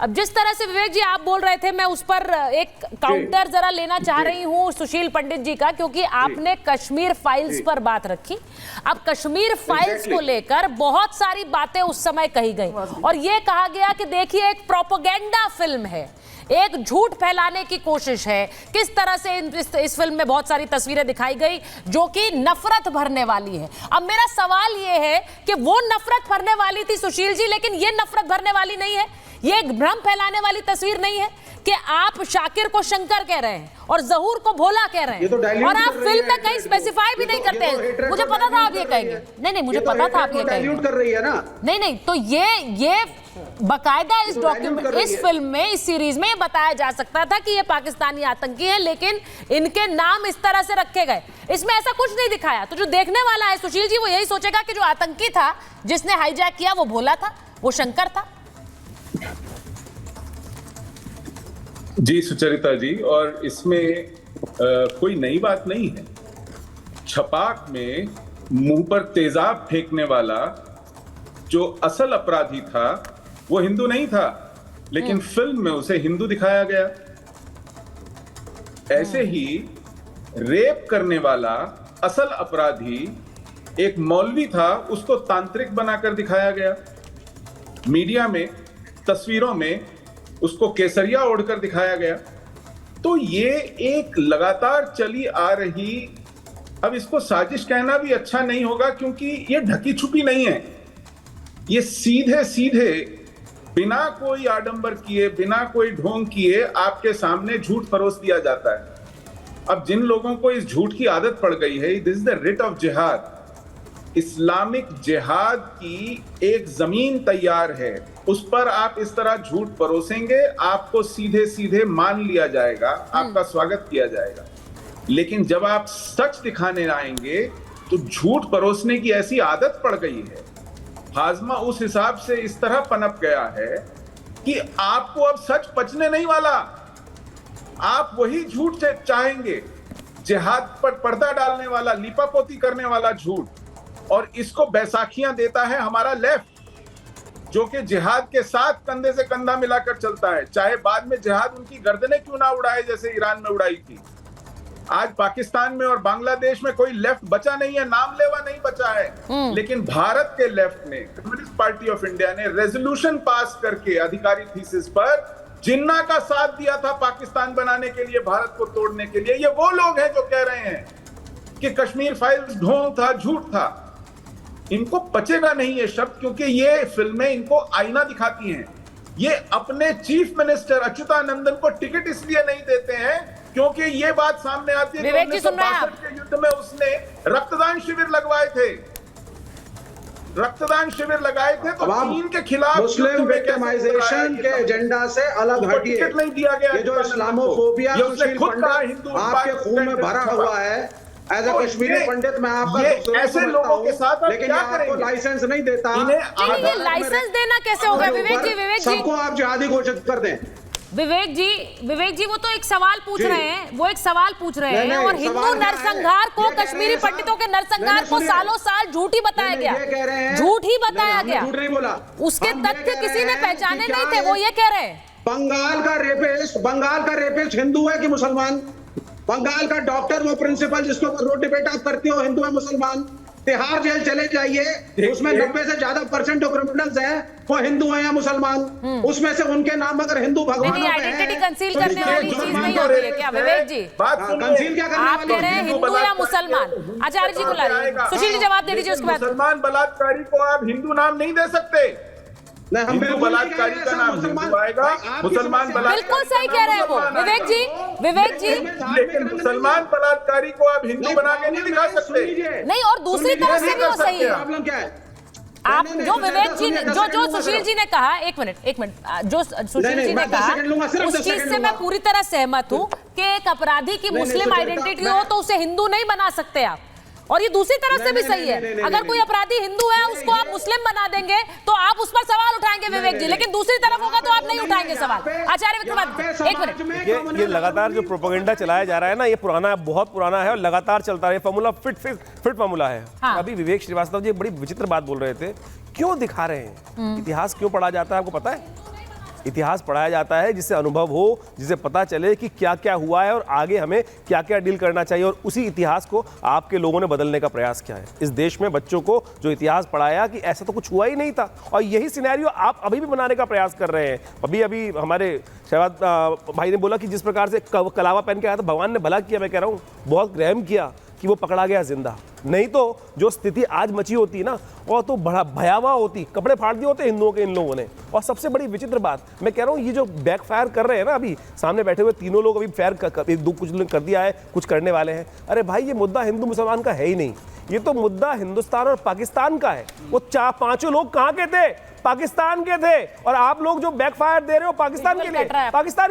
अब जिस तरह से विवेक जी आप बोल रहे थे, मैं उस पर एक काउंटर जरा लेना चाह रही हूं सुशील पंडित जी का, क्योंकि आपने कश्मीर फाइल्स पर बात रखी। अब कश्मीर फाइल्स को लेकर बहुत सारी बातें उस समय कही गई और यह कहा गया कि देखिए एक प्रोपेगेंडा फिल्म है, एक झूठ फैलाने की कोशिश है। किस तरह से इस फिल्म में बहुत सारी तस्वीरें दिखाई गई जो कि नफरत भरने वाली है। अब मेरा सवाल यह है कि वो नफरत भरने वाली थी सुशील जी, लेकिन ये नफरत भरने वाली नहीं है, ये एक भ्रम फैलाने वाली तस्वीर नहीं है कि आप शाकिर को शंकर कह रहे हैं और जहूर को भोला कह रहे हैं, और आप फिल्म में कहीं स्पेसिफाई भी नहीं करते हैं। मुझे पता था आप ये कहेंगे, नहीं मुझे पता था आप ये कहेंगे, कर रही है ना। नहीं तो ये बकायदा इस डॉक्यूमेंट, इस फिल्म में, इस सीरीज में बताया जा सकता था कि ये पाकिस्तानी आतंकी है, लेकिन इनके नाम इस तरह से रखे गए। इसमें ऐसा कुछ नहीं दिखाया। तो जो देखने वाला है सुशील जी, वो यही सोचेगा कि जो आतंकी था, जिसने हाईजैक किया, वो भोला था, वो शंकर था। जी सुचरिता जी, और इसमें कोई नई बात नहीं है। छपाक में मुंह पर तेजाब फेंकने वाला जो असल अपराधी था वो हिंदू नहीं था, लेकिन फिल्म में उसे हिंदू दिखाया गया। ऐसे ही रेप करने वाला असल अपराधी एक मौलवी था, उसको तांत्रिक बनाकर दिखाया गया। मीडिया में, तस्वीरों में उसको केसरिया ओढ़कर दिखाया गया। तो ये एक लगातार चली आ रही, अब इसको साजिश कहना भी अच्छा नहीं होगा क्योंकि ये ढकी छुपी नहीं है, ये सीधे सीधे बिना कोई आडंबर किए, बिना कोई ढोंग किए आपके सामने झूठ परोस दिया जाता है। अब जिन लोगों को इस झूठ की आदत पड़ गई है, this is the writ of जिहाद, इस्लामिक जिहाद की एक जमीन तैयार है, उस पर आप इस तरह झूठ परोसेंगे, आपको सीधे सीधे मान लिया जाएगा, आपका स्वागत किया जाएगा। लेकिन जब आप सच दिखाने आएंगे तो झूठ परोसने की ऐसी आदत पड़ गई है, हाजमा उस हिसाब से इस तरह पनप गया है कि आपको अब सच पचने नहीं वाला, आप वही झूठ से चाहेंगे, जिहाद पर पर्दा डालने वाला, लिपापोती करने वाला झूठ। और इसको बैसाखियां देता है हमारा लेफ्ट, जो कि जिहाद के साथ कंधे से कंधा मिलाकर चलता है, चाहे बाद में जिहाद उनकी गर्दनें क्यों ना उड़ाए जैसे ईरान में उड़ाई थी। आज पाकिस्तान में और बांग्लादेश में कोई लेफ्ट बचा नहीं है, नाम लेवा नहीं बचा है, लेकिन भारत के लेफ्ट ने, कम्युनिस्ट पार्टी ऑफ इंडिया ने रेजोल्यूशन पास करके अधिकारी थीसिस पर जिन्ना का साथ दिया था पाकिस्तान बनाने के लिए, भारत को तोड़ने के लिए। ये वो लोग हैं जो कह रहे हैं कि कश्मीर फाइल्स ढोंग था, झूठ था। इनको पचेगा नहीं ये शब्द, क्योंकि ये फिल्में इनको आईना दिखाती हैं। ये अपने चीफ मिनिस्टर अच्युतानंदन को टिकट इसलिए नहीं देते हैं क्योंकि ये बात सामने आती है कि 1962 के युद्ध में उसने रक्तदान शिविर लगवाए थे, रक्तदान शिविर लगाए थे, तो चीन के खिलाफ मुस्लिम विक्टिमाइजेशन के एजेंडा से अलग हटिए। टिकट नहीं दिया गया। ये जो इस्लामोफोबिया सुशील पंडित आपके खून में भरा हुआ है, एज ए कश्मीरी पंडित मैं आपका ऐसे लोगों के साथ, लेकिन आपको लाइसेंस नहीं देता। ये लाइसेंस देना कैसे होगा विवेक जी? सबको आप जिहादी घोषित कर दें। विवेक जी वो तो एक सवाल पूछ रहे हैं, वो एक सवाल पूछ रहे हैं, और हिंदू नरसंहार को, कश्मीरी पंडितों के नरसंहार को सालों साल झूठ ही बताया गया, झूठ ही बताया गया, झूठ नहीं बोला, उसके तथ्य किसी ने पहचाने नहीं थे, वो ये कह रहे हैं। बंगाल का रेपिस्ट हिंदू है कि मुसलमान? बंगाल का डॉक्टर, वो प्रिंसिपल जिसके ऊपर रोड डिबेट आप करते हो, हिंदू है मुसलमान? तिहाड़ जेल चले जाइए, उसमें 90 से ज्यादा % जो क्रिमिनल्स हैं वो हिंदू हैं या मुसलमान, उसमें से उनके नाम अगर हिंदू भगवान आइडेंटिटी कंसील करने वाली चीज नहीं होती है क्या विवेक जी? कंसील क्या करने आप कह रहे हैं हिंदू या मुसलमान? आचार्य जी को ला रही, सुशील जी जवाब दे दीजिए उसके बाद। मुसलमान बलात्कारी को आप हिंदू नाम नहीं दे सकते। हिंदू बलात्कारी का नाम हिंदू आएगा, मुसलमान बलात्कारी, बिल्कुल सही कह रहे हैं वो विवेक जी। लेकिन मुसलमान बलात्कारी को आप हिंदू बना के नहीं दिखा सकते। नहीं, और दूसरी तरफ से भी वो सही है। प्रॉब्लम क्या है? आप जो विवेक जी ने, जो सुशील जी ने कहा, एक मिनट, जो सुशील जी ने कहा उस चीज से मैं पूरी तरह सहमत हूँ कि एक अपराधी की मुस्लिम आइडेंटिटी हो तो उसे हिंदू नहीं बना सकते आप, और ये दूसरी तरफ से भी सही है। अगर कोई अपराधी हिंदू है, उसको आप मुस्लिम बना देंगे तो आप उस पर सवाल उठाएंगे विवेक जी, लेकिन दूसरी तरफ होगा तो आप नहीं उठाएंगे सवाल। आचार्य विक्रमादित्य, एक मिनट। ये लगातार जो प्रोपेगेंडा चलाया जा रहा है ना, ये पुराना, बहुत पुराना है और लगातार चलता है। फॉर्मूला फिट फॉर्मूला है। हाँ। अभी विवेक श्रीवास्तव जी बड़ी विचित्र बात बोल रहे थे, क्यों दिखा रहे हैं? इतिहास क्यों पढ़ा जाता है, आपको पता है? इतिहास पढ़ाया जाता है जिससे अनुभव हो, जिससे पता चले कि क्या क्या हुआ है और आगे हमें क्या क्या डील करना चाहिए, और उसी इतिहास को आपके लोगों ने बदलने का प्रयास किया है। इस देश में बच्चों को जो इतिहास पढ़ाया कि ऐसा तो कुछ हुआ ही नहीं था, और यही सिनेरियो आप अभी भी बनाने का प्रयास कर रहे हैं। अभी हमारे शहबाज भाई ने बोला कि जिस प्रकार से कलावा पहन के आया था, भगवान ने भला किया, मैं कह रहा हूँ बहुत रहम किया कि वो पकड़ा गया जिंदा। नहीं तो जो स्थिति आज मची होती ना, और तो बड़ा भयावह होती, कपड़े फाड़ दिए होते हिंदुओं के इन लोगों ने। और सबसे बड़ी विचित्र बात मैं कह रहा हूँ, ये जो बैक फायर कर रहे हैं ना, अभी सामने बैठे हुए तीनों लोग अभी फायर कुछ कर दिया है, कुछ करने वाले हैं। अरे भाई, ये मुद्दा हिंदू मुसलमान का है ही नहीं, ये तो मुद्दा हिंदुस्तान और पाकिस्तान का है। वो पांचों लोग कहाँ के थे? पाकिस्तान के थे। और आप लोग जो बैकफायर दे रहे हो पाकिस्तान के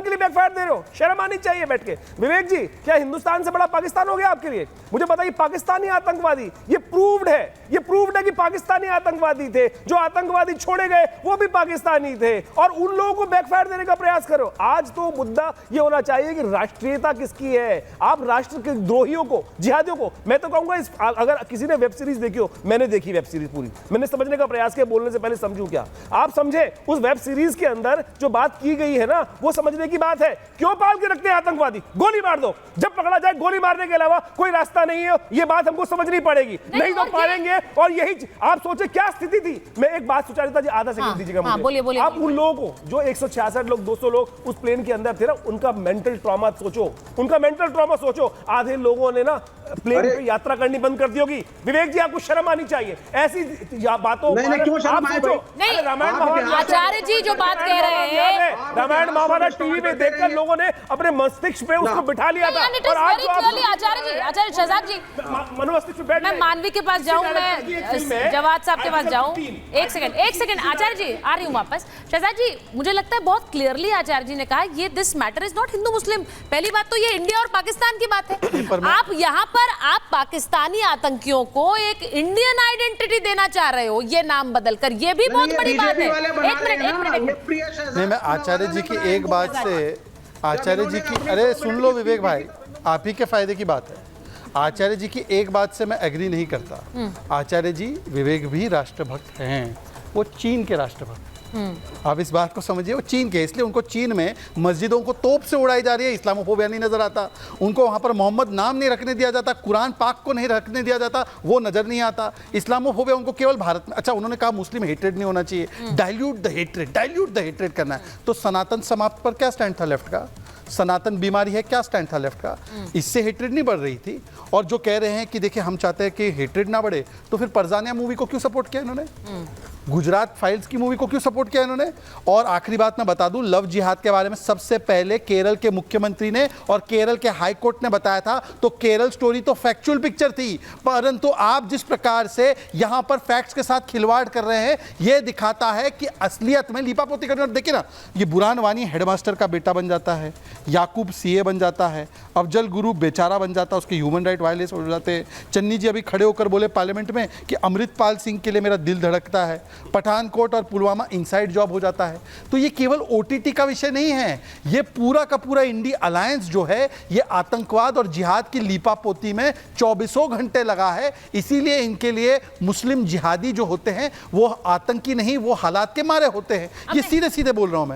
लिए बैकफायर दे रहे हो, शर्म आनी चाहिए बैठ के। विवेक जी, क्या हिंदुस्तान से बड़ा पाकिस्तान हो गया आपके लिए? मुझे बताइए, पाकिस्तानी आतंकवादी, ये प्रूव्ड है कि पाकिस्तानी आतंकवादी थे। जो आतंकवादी छोड़े गए वो भी पाकिस्तानी थे, और उन लोगों को बैकफायर देने का प्रयास करो। आज तो मुद्दा ये होना चाहिए कि राष्ट्रीयता किसकी है। आप राष्ट्र के द्रोहियों को, जिहादियों को, मैं तो कहूंगा, अगर किसी ने वेब सीरीज देखी हो, मैंने देखी वेब सीरीज पूरी, मैंने समझने का प्रयास किया, बोलने से पहले समझूं क्या। आप समझे उस वेब सीरीज के अंदर जो बात की गई है ना, वो समझने की बात है। क्यों पाल के रखते हैं आतंकवादी? गोली मार दो, जब पकड़ा जाए गोली मारने के अलावा कोई रास्ता नहीं है। ये बात हमको समझनी पड़ेगी, नहीं तो पालेंगे। और यही आप सोचे क्या स्थिति थी। मैं एक बात सुचारिता जी, आधा सेकंड दीजिएगा मुझे। बोलिए। आप उन लोगों को, जो 166 लोग, 200 लोग उस प्लेन के अंदर थे ना, उनका मेंटल ट्रॉमा सोचो। आधे लोगों ने ना प्लेन पे यात्रा करनी बंद कर दी होगी। विवेक जी, आपको शर्म आनी चाहिए ऐसी बातों नहीं, क्यों शर्म आए भाई? नहीं, आचार्य जी जो बात कह रहे हैं, रामायण महाभारत टीवी पे देखकर लोगों ने अपने मस्तिष्क पे उसको बिठा लिया था। और आज जो आचार्य शहजाद जी, मनोमस्तिष्क पे बैठ, मैं मानवी के पास जाऊं, मैं जवाद साहब के पास जाऊं। एक सेकंड आचार्य जी, आ रही हूं वापस। शहजाद जी, मुझे लगता है बहुत क्लियरली आचार्य जी ने कहा, ये this matter is not Hindu Muslim. पहली बात तो ये इंडिया और पाकिस्तान की बात है। आप यहाँ पर आप पाकिस्तानी आतंकियों को एक इंडियन आइडेंटिटी देना चाह रहे हो, ये नाम बदलकर, ये भी बहुत बड़ी बात है। एक मिनट। नहीं, मैं आचार्य जी की एक बात से, आचार्य जी की, अरे सुन लो विवेक भाई, आप ही के फायदे की बात है। आचार्य जी की एक बात से मैं एग्री नहीं करता। आचार्य जी, विवेक भी राष्ट्रभक्त हैं, वो चीन के राष्ट्रभक्त। आप इस बात को समझिए, वो चीन के, इसलिए उनको चीन में मस्जिदों को तोप से उड़ाई जा रही है, इस्लामोफोबिया नहीं नजर आता उनको। वहाँ पर मोहम्मद नाम नहीं रखने दिया जाता, कुरान पाक को नहीं रखने दिया जाता, वो नजर नहीं आता। इस्लामोफोबिया उनको केवल भारत में, अच्छा उन्होंने कहा मुस्लिम हेट्रेड नहीं होना चाहिए, डाइल्यूट द हेट्रेड करना है। तो सनातन समाप्त पर क्या स्टैंड था लेफ्ट का? सनातन बीमारी है, क्या स्टैंड था लेफ्ट का? इससे हेट्रेड नहीं बढ़ रही थी। और जो कह रहे हैं कि देखिए हम चाहते हैं कि हेट्रेड ना बढ़े, तो फिर परजानिया मूवी को क्यों सपोर्ट किया इन्होंने? गुजरात फाइल्स की मूवी को क्यों सपोर्ट किया इन्होंने? और आखिरी बात मैं बता दूं, लव जिहाद के बारे में सबसे पहले केरल के मुख्यमंत्री ने और केरल के हाई कोर्ट ने बताया था। तो केरल स्टोरी तो फैक्चुअल पिक्चर थी, परंतु आप जिस प्रकार से यहां पर फैक्ट्स के साथ खिलवाड़ कर रहे हैं, यह दिखाता है कि असलियत में लीपापोती करने। देखिए ना, ये बुरहान वानी हेडमास्टर का बेटा बन जाता है, याकूब सीए बन जाता है, अफजल गुरु बेचारा बन जाता है, उसके ह्यूमन राइट वायलेशन हो जाते हैं। चन्नी जी अभी खड़े होकर बोले पार्लियामेंट में कि अमृतपाल सिंह के लिए मेरा दिल धड़कता है। पठानकोट और पुलवामा इनसाइड जॉब हो जाता है। तो ये केवल ओटीटी का विषय नहीं है, ये पूरा का पूरा इंडिया अलायंस जो है, ये आतंकवाद और जिहाद की लीपापोती में 24 घंटे लगा है। इसीलिए इनके लिए मुस्लिम जिहादी जो होते हैं वो आतंकी नहीं, वो हालात के मारे होते हैं। ये सीधे सीधे बोल रहा हूं मैं।